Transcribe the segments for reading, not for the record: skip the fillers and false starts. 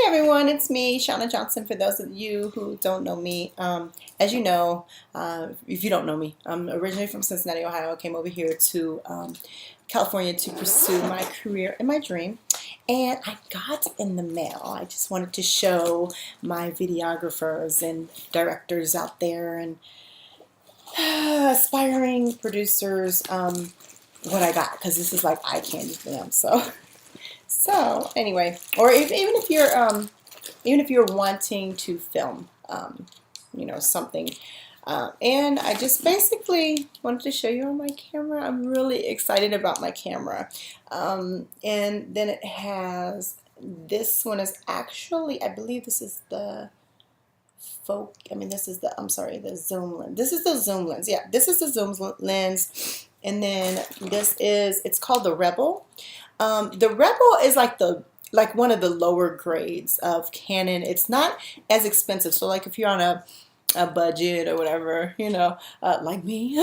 Everyone, it's me, Shauna Johnson. For those of you who don't know me, as you know, if you don't know me, I'm originally from Cincinnati, Ohio. I came over here to California to pursue my career and my dream. And I got in the mail. I just wanted to show my videographers and directors out there and aspiring producers what I got, because this is like eye candy for them. So anyway, or even if you're wanting to film, something, and I just basically wanted to show you on my camera. I'm really excited about my camera, and then it has this one is actually, I believe this is the the zoom lens. This is the zoom lens. Yeah, this is the zoom lens. And then it's called the Rebel. The Rebel is like one of the lower grades of Canon. It's not as expensive. So like if you're on a budget or whatever, like me,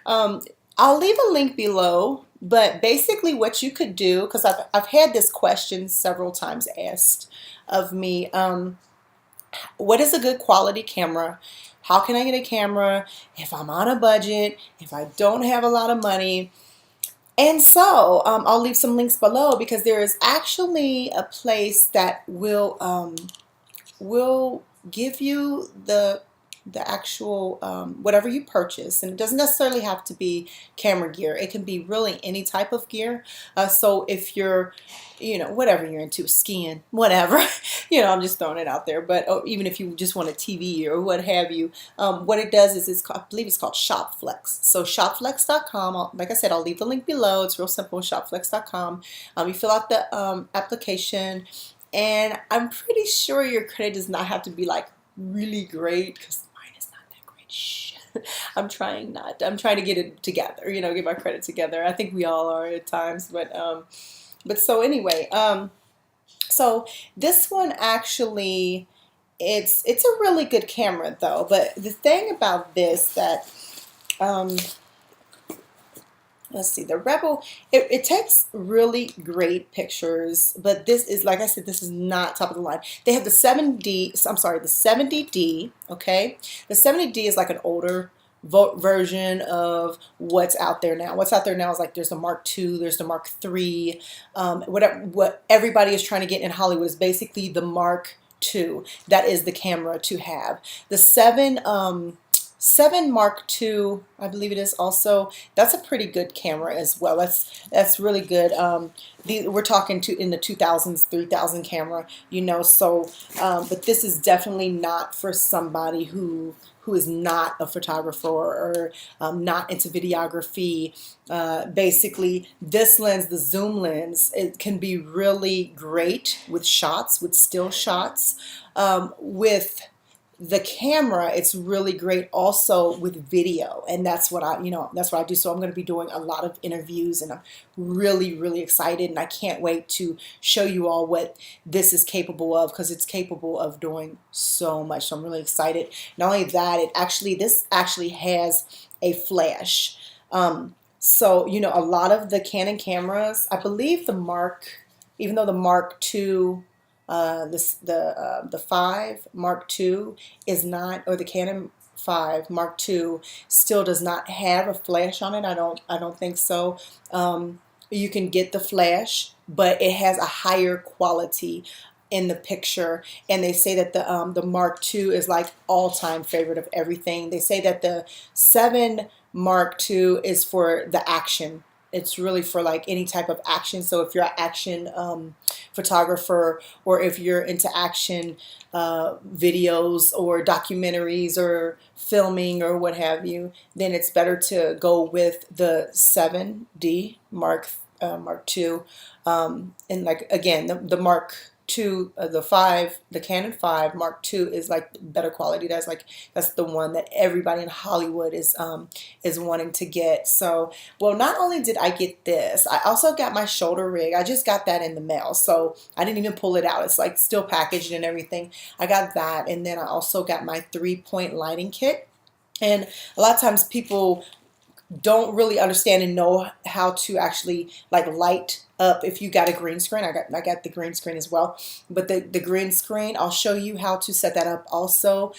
I'll leave a link below. But basically what you could do, because I've had this question several times asked of me, what is a good quality camera? How can I get a camera if I'm on a budget, if I don't have a lot of money? And so I'll leave some links below, because there is actually a place that will give you the actual whatever you purchase, and it doesn't necessarily have to be camera gear. It can be really any type of gear. So if you're, whatever you're into, skiing, whatever, I'm just throwing it out there. But even if you just want a TV or what have you, what it does is I believe it's called ShopFlex. So shopflex.com. Like I said, I'll leave the link below. It's real simple. Shopflex.com. You fill out the application, and I'm pretty sure your credit does not have to be like really great, because Shh. I'm trying to get it together, get my credit together. I think we all are at times, but so anyway, so this one actually, it's a really good camera though. But the thing about this that, let's see, the Rebel, it takes really great pictures, but this is, like I said, this is not top of the line. They have the 70D, okay? The 70D is like an older version of what's out there now. What's out there now is like there's the Mark II, there's the Mark III. What everybody is trying to get in Hollywood is basically the Mark II. That is the camera to have. The 7 Mark II, I believe it is also. That's a pretty good camera as well. That's really good. We're talking in the 2000s, 3000 camera, So, but this is definitely not for somebody who is not a photographer or not into videography. Basically, this lens, the zoom lens, it can be really great with shots, with still shots, with the camera. It's really great also with video, and that's what I do. So I'm going to be doing a lot of interviews, and I'm really, really excited, and I can't wait to show you all what this is capable of, because it's capable of doing so much. So I'm really excited. Not only that, this actually has a flash. So a lot of the Canon cameras, I believe even though the Mark II, the 5 Mark II is not, or the Canon 5 Mark II still does not have a flash on it. I don't think so. You can get the flash, but it has a higher quality in the picture, and they say that the Mark II is like all-time favorite of everything. They say that the 7 Mark II is for the action. It's really for like any type of action. So if you're an action photographer, or if you're into action videos or documentaries or filming or what have you, then it's better to go with the 7D Mark II. And like again, the Mark II, the Canon 5 Mark II is like better quality. That's the one that everybody in Hollywood is wanting to get. So, well, not only did I get this, I also got my shoulder rig. I just got that in the mail, so I didn't even pull it out. It's like still packaged and everything. I got that, and then I also got my 3-point lighting kit. And a lot of times people don't really understand and know how to actually like light up if you got a green screen. I got the green screen as well, but the green screen, I'll show you how to set that up also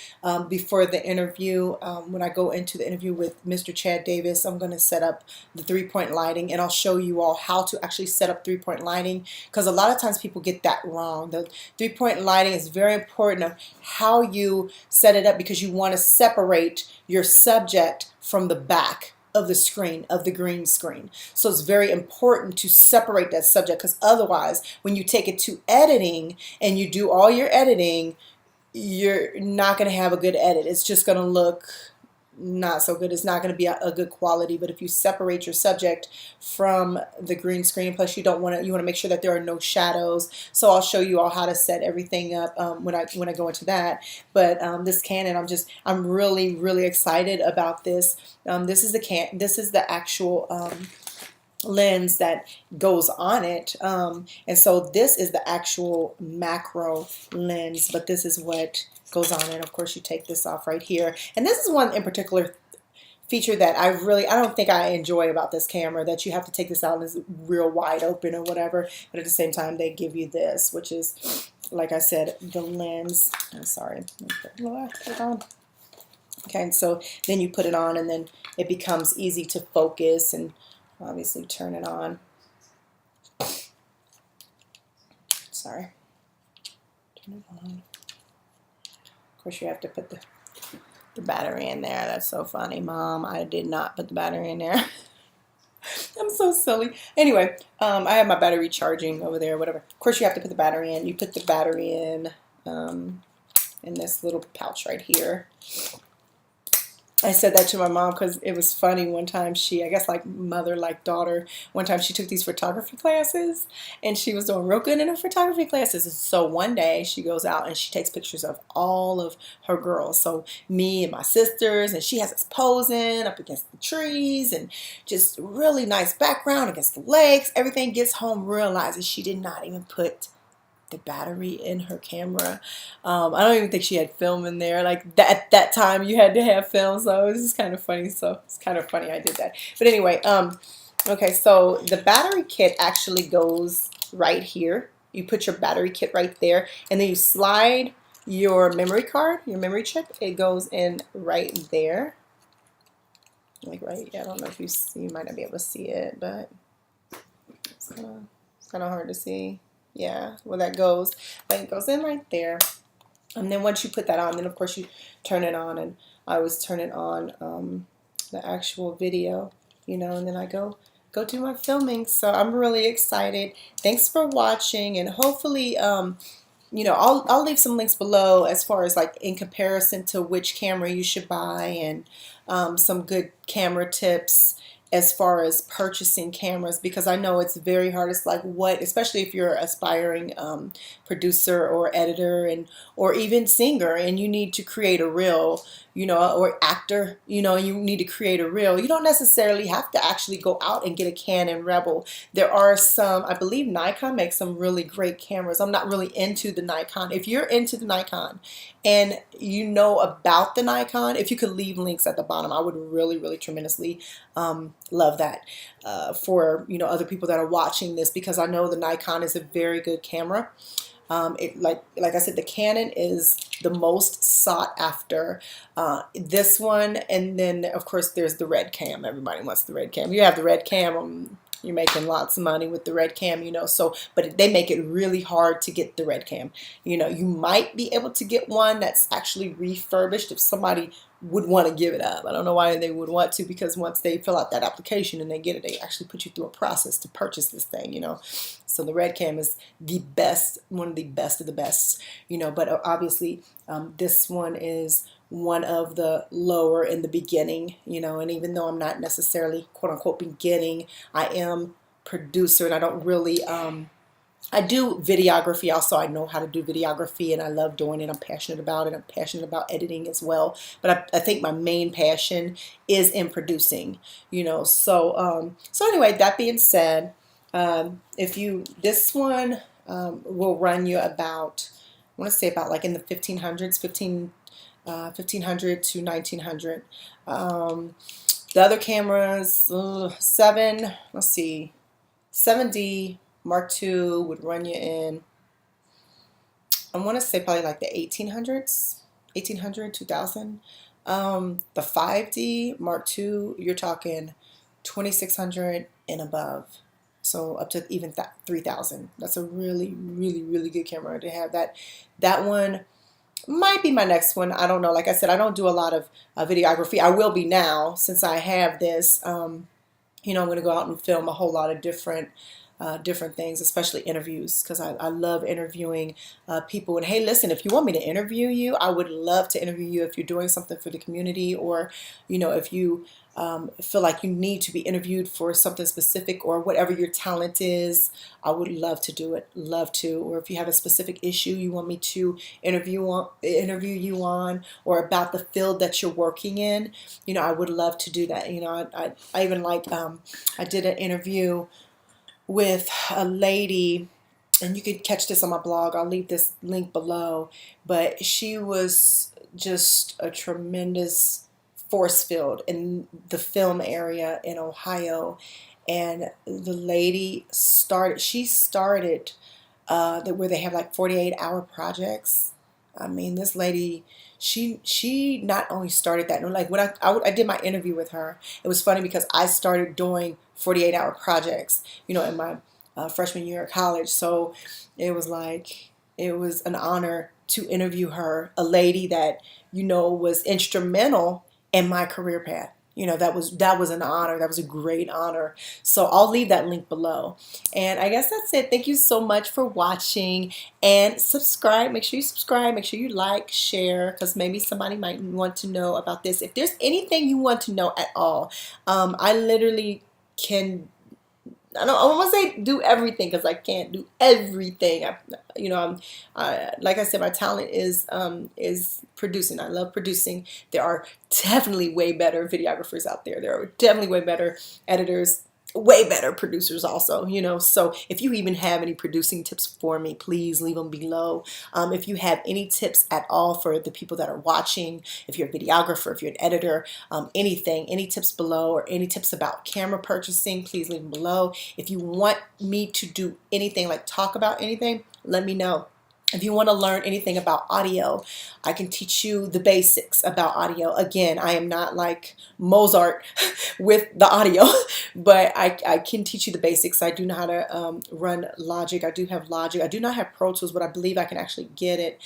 before the interview. When I go into the interview with Mr. Chad Davis, I'm going to set up the 3-point lighting, and I'll show you all how to actually set up 3-point lighting, because a lot of times people get that wrong. The 3-point lighting is very important of how you set it up, because you want to separate your subject from the back of the screen, of the green screen. So it's very important to separate that subject, because otherwise when you take it to editing and you do all your editing, you're not going to have a good edit. It's just going to look not so good. It's not going to be a good quality. But if you separate your subject from the green screen, plus you want to make sure that there are no shadows. So I'll show you all how to set everything up when I go into that. But this Canon, I'm really excited about this. This is the actual lens that goes on it, and so this is the actual macro lens, but this is what goes on it. Of course, you take this off right here, and this is one in particular feature that I don't think I enjoy about this camera, that you have to take this out and it's real wide open or whatever, but at the same time they give you this, which is, like I said, the lens. I'm sorry, put it on. Okay, and so then you put it on, and then it becomes easy to focus, and obviously turn it on. Sorry. Turn it on. Of course, you have to put the battery in there. That's so funny, Mom. I did not put the battery in there. I'm so silly. Anyway, I have my battery charging over there, whatever. Of course, you have to put the battery in. You put the battery in this little pouch right here. I said that to my mom because it was funny. One time I guess like mother, like daughter, one time she took these photography classes and she was doing real good in her photography classes. And so one day she goes out and she takes pictures of all of her girls. So me and my sisters, and she has us posing up against the trees and just really nice background against the lakes. Everything. Gets home, realizes she did not even put the battery in her camera. I don't even think she had film in there. Like that, at that time you had to have film, so it was just kind of funny. So it's kind of funny I did that. But anyway, okay, so the battery kit actually goes right here. You put your battery kit right there, and then you slide your memory card, your memory chip. It goes in right there. Like right, I don't know if you might not be able to see it, but it's kind of hard to see. Yeah, where that goes, but it goes in right there. And then once you put that on, then of course you turn it on, and I always turn it on the actual video, and then I go do my filming. So I'm really excited. Thanks for watching, and hopefully I'll leave some links below as far as like in comparison to which camera you should buy, and some good camera tips as far as purchasing cameras, because I know it's very hard. It's like especially if you're an aspiring producer or editor or even singer, and you need to create a reel, or actor, you need to create a reel. You don't necessarily have to actually go out and get a Canon Rebel. There are some, I believe Nikon makes some really great cameras. I'm not really into the Nikon. If you're into the Nikon and you know about the Nikon, if you could leave links at the bottom, I would really tremendously love that for other people that are watching this, because I know the Nikon is a very good camera. Like I said, the Canon is the most sought after. This one, and then of course there's the red cam. Everybody wants the red cam. You have the red cam, you're making lots of money with the red cam, so, but they make it really hard to get the red cam. You might be able to get one that's actually refurbished if somebody would want to give it up. I don't know why they would want to, because once they fill out that application and they get it, they actually put you through a process to purchase this thing, So the red cam is the best, one of the best of the best, but obviously this one is one of the lower in the beginning, and even though I'm not necessarily quote unquote beginning, I am producer, and I don't really I do videography also. I know how to do videography, and I love doing it. I'm passionate about it. I'm passionate about editing as well. But I think my main passion is in producing, So anyway, that being said, this one will run you about, I want to say about like in the 1500s, 1500 to 1900 The other cameras, let's see, 7D Mark II would run you in, I want to say probably like the 1800s, 1800, 2000. The 5D Mark II, you're talking 2600 and above. So up to even 3000. That's a really, really, really good camera to have. That one might be my next one. I don't know. Like I said, I don't do a lot of videography. I will be now since I have this. I'm going to go out and film a whole lot of different things, especially interviews, because I love interviewing people. And hey, listen, if you want me to interview you, I would love to interview you if you're doing something for the community, or if you feel like you need to be interviewed for something specific or whatever your talent is. I would love to do it, love to. Or if you have a specific issue you want me to interview you on, or about the field that you're working in, I would love to do that. I even I did an interview with a lady, and you could catch this on my blog. I'll leave this link below. But she was just a tremendous force field in the film area in Ohio. And the lady she started where they have like 48-hour projects. I mean, this lady, she not only started that, like when I did my interview with her, it was funny because I started doing 48-hour projects, in my freshman year of college. So it was it was an honor to interview her, a lady that, was instrumental in my career path. That was an honor. That was a great honor. So I'll leave that link below. And I guess that's it. Thank you so much for watching, and subscribe. Make sure you subscribe. Make sure you like, share, because maybe somebody might want to know about this. If there's anything you want to know at all, I literally can. I don't want to say do everything, because I can't do everything. Like I said, my talent is producing. I love producing. There are definitely way better videographers out there. There are definitely way better editors, way better producers also, so if you even have any producing tips for me, please leave them below. If you have any tips at all for the people that are watching, if you're a videographer, if you're an editor, any tips below, or any tips about camera purchasing, please leave them below. If you want me to do anything, like talk about anything, let me know. If you want to learn anything about audio, I can teach you the basics about audio. Again, I am not like Mozart with the audio, but I can teach you the basics. I do know how to run Logic. I do have Logic. I do not have Pro Tools, but I believe I can actually get it.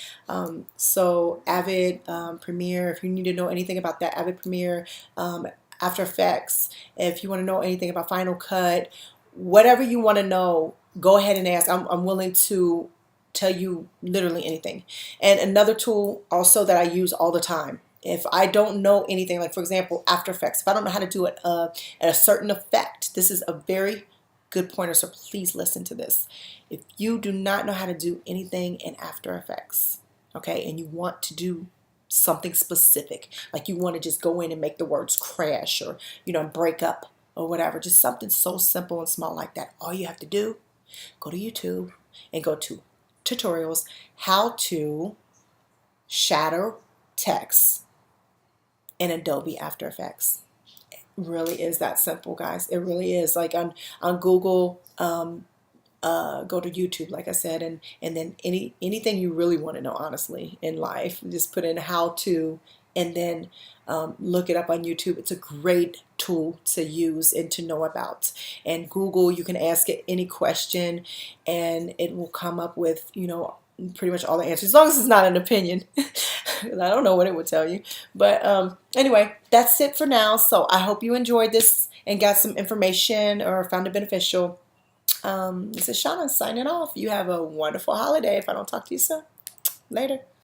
So Avid, Premiere, if you need to know anything about that, Avid, Premiere, After Effects, if you want to know anything about Final Cut, whatever you want to know, go ahead and ask. I'm willing to tell you literally anything. And another tool also that I use all the time, if I don't know anything, like for example, After Effects, if I don't know how to do it at a certain effect, this is a very good pointer, so please listen to this. If you do not know how to do anything in After Effects, okay, and you want to do something specific, like you want to just go in and make the words crash, or break up, or whatever, just something so simple and small like that, all you have to do, go to YouTube and go to tutorials, how to shadow text in Adobe After Effects. It really is that simple, guys. It really is. Like on Google, go to YouTube, like I said, and then anything you really want to know, honestly, in life, just put in how to, and then look it up on YouTube. It's a great tool to use and to know about. And Google, you can ask it any question and it will come up with, pretty much all the answers, as long as it's not an opinion. I don't know what it would tell you. But anyway, that's it for now. So I hope you enjoyed this and got some information or found it beneficial. This is Shauna signing off. You have a wonderful holiday if I don't talk to you soon. Later.